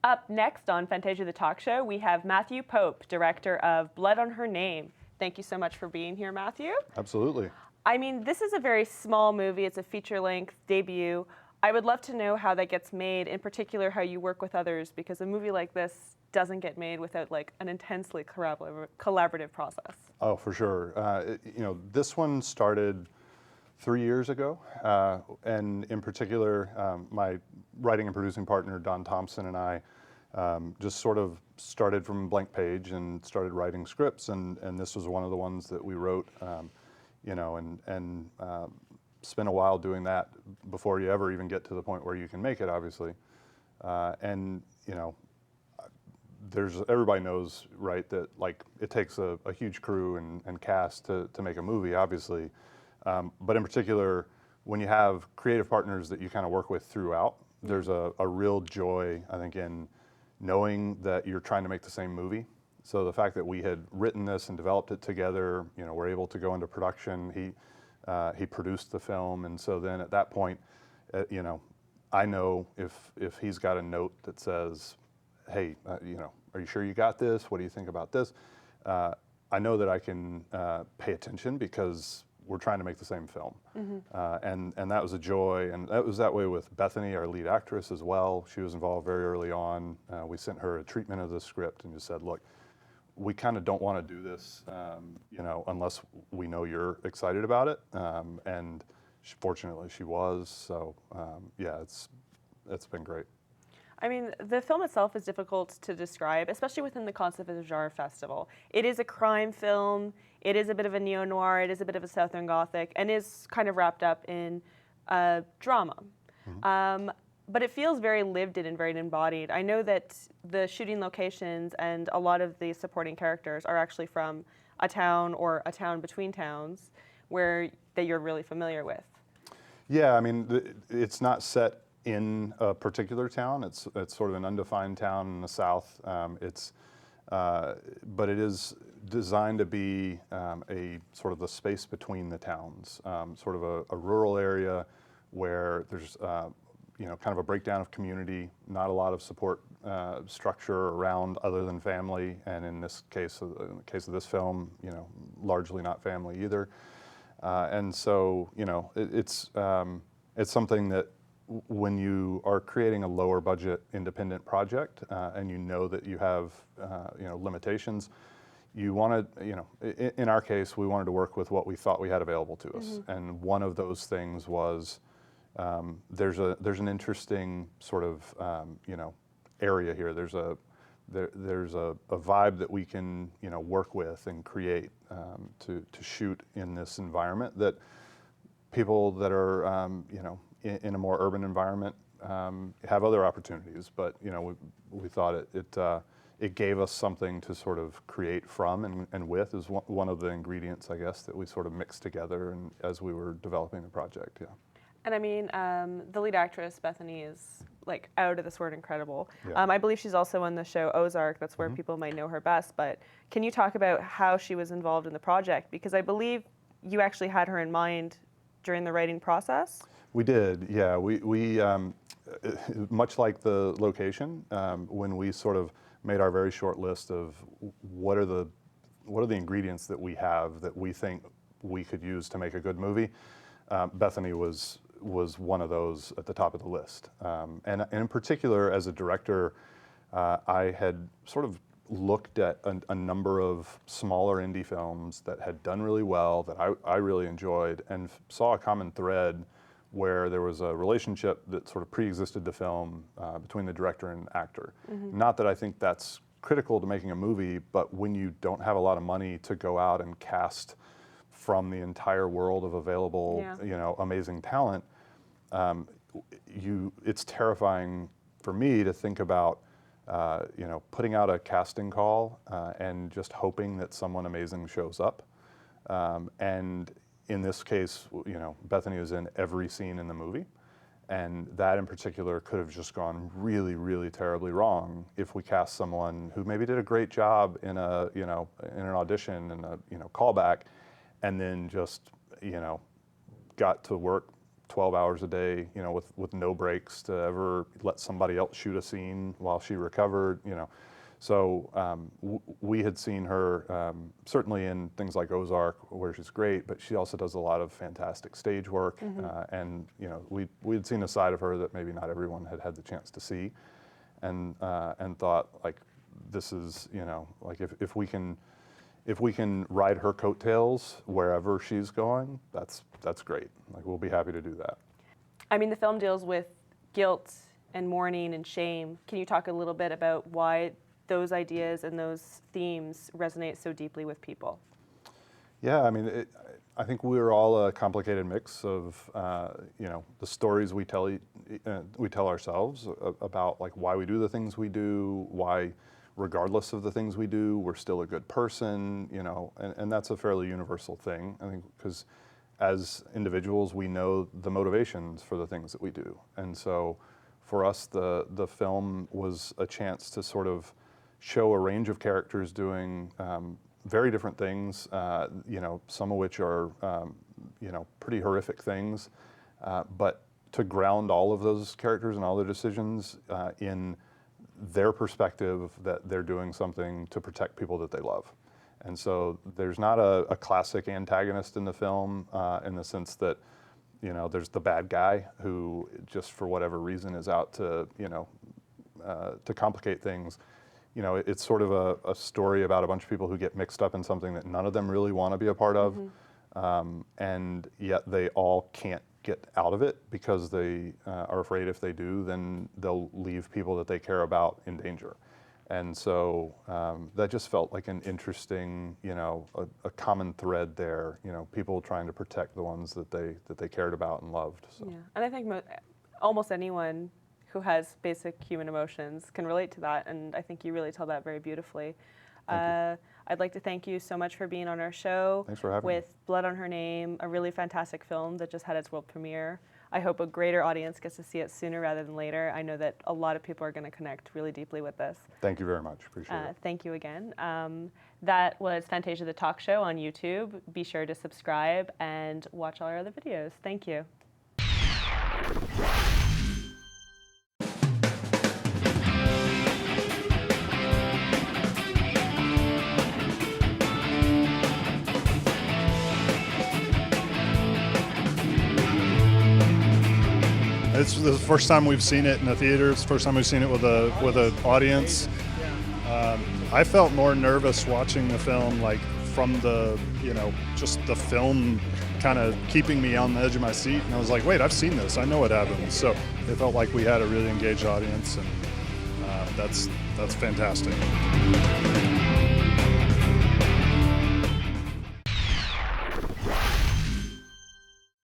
Up next on Fantasia The Talkshow, we have Matthew Pope, director of Blood on Her Name. Thank you so much for being here, Matthew. Absolutely. I mean, this is a very small movie. It's a feature-length debut. I would love to know how that gets made, in particular how you work with others, because a movie like this doesn't get made without like an intensely collaborative process. Oh, for sure. This one started 3 years ago, and in particular, my writing and producing partner, Don Thompson, and I just sort of started from a blank page and started writing scripts, and this was one of the ones that we wrote, and spent a while doing that before you ever even get to the point where you can make it, obviously. Everybody knows, right, that like it takes a huge crew and cast to make a movie, obviously. But in particular, when you have creative partners that you kind of work with throughout, there's a real joy, I think, in knowing that you're trying to make the same movie. So the fact that we had written this and developed it together, we're able to go into production. He produced the film, and so then at that point, I know if he's got a note that says, hey, are you sure you got this? What do you think about this? I know that I can pay attention because we're trying to make the same film. And that was a joy. And that was that way with Bethany, our lead actress, as well. She was involved very early on. We sent her a treatment of the script and just said, look, we kind of don't want to do this, unless we know you're excited about it. And fortunately, she was. So yeah, it's been great. I mean, the film itself is difficult to describe, especially within the concept of the genre festival. It is a crime film. It is a bit of a neo-noir. It is a bit of a Southern Gothic, and is kind of wrapped up in drama. But it feels very lived in and very embodied. I know that the shooting locations and a lot of the supporting characters are actually from a town or a town between towns that you're really familiar with. Yeah, I mean, it's not set in a particular town. It's sort of an undefined town in the South. But it is designed to be a sort of the space between the towns, sort of a rural area where there's kind of a breakdown of community, not a lot of support structure around other than family, and in the case of this film, largely not family either. And so, it's something that when you are creating a lower budget independent project and you know that you have limitations, you want to, in our case, we wanted to work with what we thought we had available to us. And one of those things was there's an interesting sort of area here. There's a vibe that we can work with and create to shoot in this environment that people that are in a more urban environment have other opportunities, but we thought it gave us something to sort of create from and with is one of the ingredients, I guess, that we sort of mixed together and as we were developing the project. Yeah. And I mean, the lead actress Bethany is like out of this word incredible. Yeah. I believe she's also on the show OZARK. That's where people might know her best. But can you talk about how she was involved in the project? Because I believe you actually had her in mind during the writing process. We did, yeah. We much like the location, when we sort of made our very short list of what are the ingredients that we have that we think we could use to make a good movie, Bethany was one of those at the top of the list. And in particular, as a director, I had sort of looked at a number of smaller indie films that had done really well, that I really enjoyed, and saw a common thread where there was a relationship that sort of pre-existed the film between the director and actor. Not that I think that's critical to making a movie, but when you don't have a lot of money to go out and cast from the entire world of available, amazing talent, it's terrifying for me to think about, putting out a casting call and just hoping that someone amazing shows up. And in this case, Bethany was in every scene in the movie, and that in particular could have just gone really, really terribly wrong if we cast someone who maybe did a great job in in an audition and a callback, and then just got to work 12 hours a day, you know, with no breaks to ever let somebody else shoot a scene while she recovered, you know. So we had seen her certainly in things like Ozark, where she's great, but she also does a lot of fantastic stage work. And you know, we had seen a side of her that maybe not everyone had had the chance to see, and thought, like, this is, you know, like if we can ride her coattails wherever she's going, that's great. Like, we'll be happy to do that. I mean, the film deals with guilt and mourning and shame. Can you talk a little bit about why those ideas and those themes resonate so deeply with people? Yeah, I mean, I think we're all a complicated mix of, you know, the stories we tell ourselves about, like, why we do the things we do, why, regardless of the things we do, we're still a good person, you know, and that's a fairly universal thing, I think, because as individuals, we know the motivations for the things that we do. And so for us, the film was a chance to sort of show a range of characters doing very different things, you know, some of which are, you know, pretty horrific things, but to ground all of those characters and all their decisions in their perspective that they're doing something to protect people that they love. And so there's not a classic antagonist in the film in the sense that, you know, there's the bad guy who just for whatever reason is out to, you know, to complicate things. You know, it's sort of a story about a bunch of people who get mixed up in something that none of them really want to be a part of, and yet they all can't get out of it because they are afraid if they do, then they'll leave people that they care about in danger. And so that just felt like an interesting, you know, a common thread there. You know, people trying to protect the ones that they cared about and loved. So. Yeah, and I think almost anyone who has basic human emotions can relate to that, and I think you really tell that very beautifully. I'd like to thank you so much for being on our show. Thanks for having with me. Blood on Her Name, a really fantastic film that just had its world premiere. I hope a greater audience gets to see it sooner rather than later. I know that a lot of people are going to connect really deeply with this. Thank you very much. Appreciate it. Thank you again. That was Fantasia The Talkshow on YouTube. Be sure to subscribe and watch all our other videos. Thank you. It's the first time we've seen it in the theater. It's the first time we've seen it with an audience. I felt more nervous watching the film, like from the, you know, just the film kind of keeping me on the edge of my seat. And I was like, wait, I've seen this. I know what happens. So it felt like we had a really engaged audience, and that's fantastic.